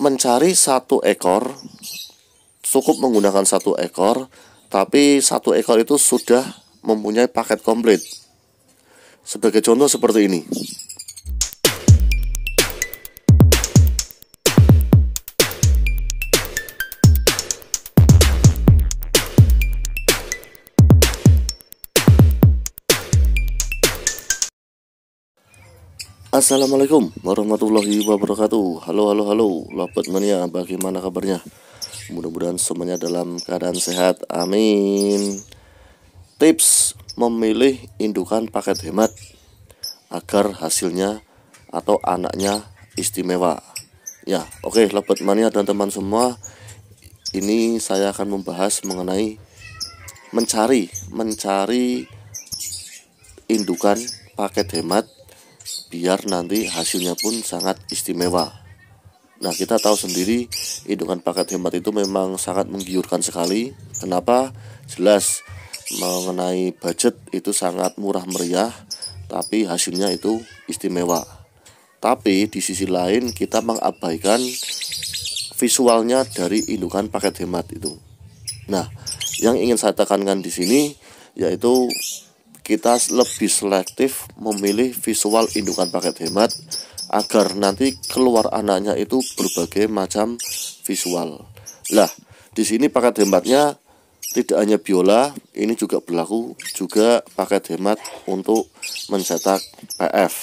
mencari satu ekor, cukup menggunakan satu ekor, tapi satu ekor itu sudah mempunyai paket komplit. Sebagai contoh seperti ini. Assalamualaikum warahmatullahi wabarakatuh. Halo Lovebird Mania, bagaimana kabarnya? Mudah-mudahan semuanya dalam keadaan sehat, amin. Tips memilih indukan paket hemat agar hasilnya atau anaknya istimewa. Ya, oke, Lovebird Mania dan teman semua, ini saya akan membahas mengenai mencari indukan paket hemat biar nanti hasilnya pun sangat istimewa. Nah, kita tahu sendiri indukan paket hemat itu memang sangat menggiurkan sekali. Kenapa? Jelas mengenai budget itu sangat murah meriah, tapi hasilnya itu istimewa. Tapi di sisi lain kita mengabaikan visualnya dari indukan paket hemat itu. Nah, yang ingin saya tekankan di sini yaitu kita lebih selektif memilih visual indukan paket hemat agar nanti keluar anaknya itu berbagai macam visual. Lah, di sini paket hematnya tidak hanya biola, ini juga berlaku juga paket hemat untuk mencetak PF.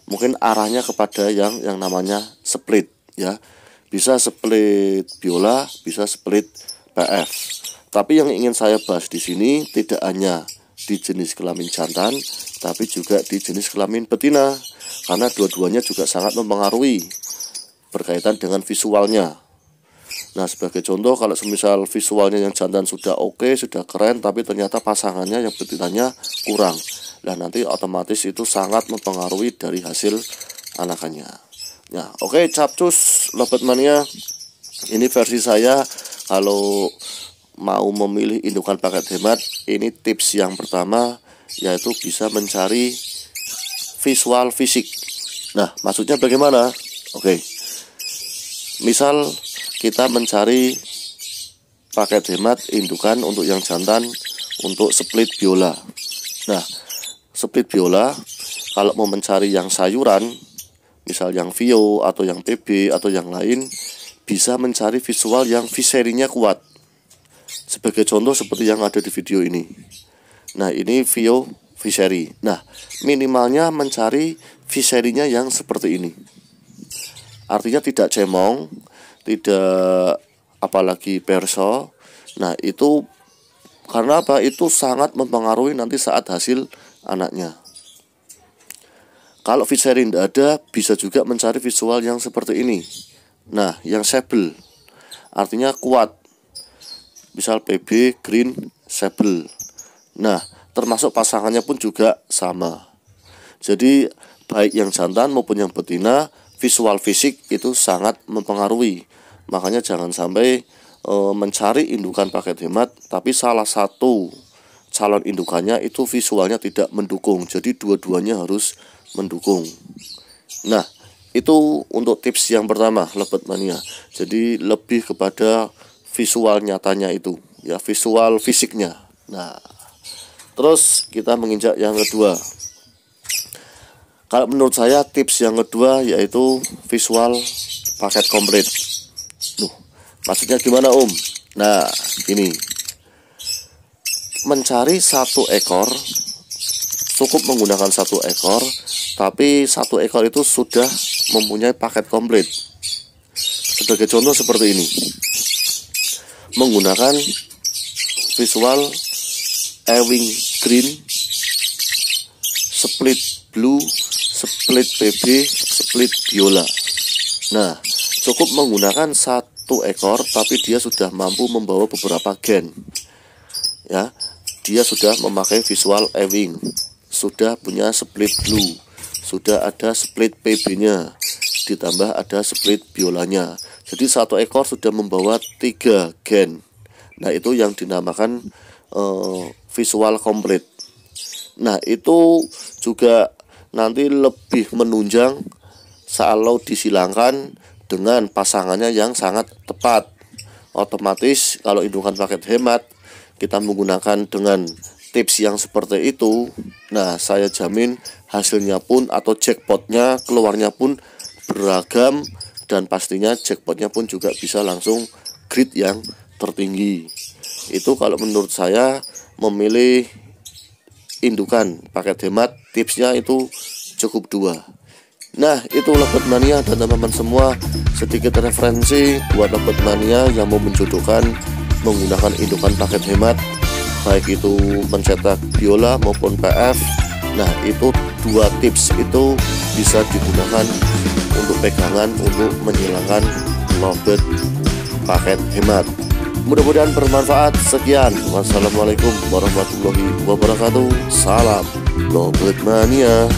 Mungkin arahnya kepada yang namanya split ya. Bisa split biola, bisa split PF. Tapi yang ingin saya bahas di sini tidak hanya di jenis kelamin jantan, tapi juga di jenis kelamin betina, karena dua-duanya juga sangat mempengaruhi berkaitan dengan visualnya. Nah, sebagai contoh, kalau semisal visualnya yang jantan sudah oke, sudah keren, tapi ternyata pasangannya yang betinanya kurang, nah nanti otomatis itu sangat mempengaruhi dari hasil anakannya. Nah, oke, capcus Lovebird Mania, ini versi saya. Kalau mau memilih indukan paket hemat, ini tips yang pertama yaitu bisa mencari visual fisik. Nah, maksudnya bagaimana? Oke, misal kita mencari paket hemat indukan untuk yang jantan untuk split biola. Nah, split biola kalau mau mencari yang sayuran, misal yang Vio atau yang PB atau yang lain, bisa mencari visual yang viserinya kuat. Sebagai contoh seperti yang ada di video ini. Nah, ini Vio viseri. Nah, minimalnya mencari viserinya yang seperti ini. Artinya tidak cemong, tidak apalagi perso. Nah, itu karena apa? Itu sangat mempengaruhi nanti saat hasil anaknya. Kalau viseri tidak ada, bisa juga mencari visual yang seperti ini. Nah, yang sable, artinya kuat. Misal PB, green, sable. Nah, termasuk pasangannya pun juga sama. Jadi, baik yang jantan maupun yang betina, visual fisik itu sangat mempengaruhi. Makanya jangan sampai mencari indukan paket hemat, tapi salah satu calon indukannya itu visualnya tidak mendukung. Jadi, dua-duanya harus mendukung. Nah, itu untuk tips yang pertama, Lovebird Mania. Jadi, lebih kepada visual nyatanya itu, ya, visual fisiknya. Nah, terus kita menginjak yang kedua. Kalau menurut saya tips yang kedua yaitu visual paket komplit. Maksudnya gimana Om? Nah, ini mencari satu ekor, cukup menggunakan satu ekor, tapi satu ekor itu sudah mempunyai paket komplit. Sebagai contoh seperti ini. Menggunakan visual ewing green, split blue, split PB, split biola. Nah, cukup menggunakan satu ekor, tapi dia sudah mampu membawa beberapa gen. Ya, dia sudah memakai visual ewing, sudah punya split blue, sudah ada split PB-nya, ditambah ada split biolanya. Jadi satu ekor sudah membawa 3 gen. Nah, itu yang dinamakan visual komplit. Nah, itu juga nanti lebih menunjang kalau disilangkan dengan pasangannya yang sangat tepat. Otomatis kalau indukan paket hemat kita menggunakan dengan tips yang seperti itu, nah saya jamin hasilnya pun atau jackpotnya keluarnya pun beragam, dan pastinya jackpotnya pun juga bisa langsung grade yang tertinggi. Itu kalau menurut saya memilih indukan paket hemat, tipsnya itu cukup 2. Nah, itu Lovebird Mania dan teman-teman semua, sedikit referensi buat Lovebird Mania yang mau menjodohkan menggunakan indukan paket hemat, baik itu mencetak biola maupun PF. Nah, itu 2 tips itu bisa digunakan untuk pegangan untuk menghilangkan lovebird paket hemat. Mudah-mudahan bermanfaat. Sekian, wassalamualaikum warahmatullahi wabarakatuh. Salam Lovebird Mania.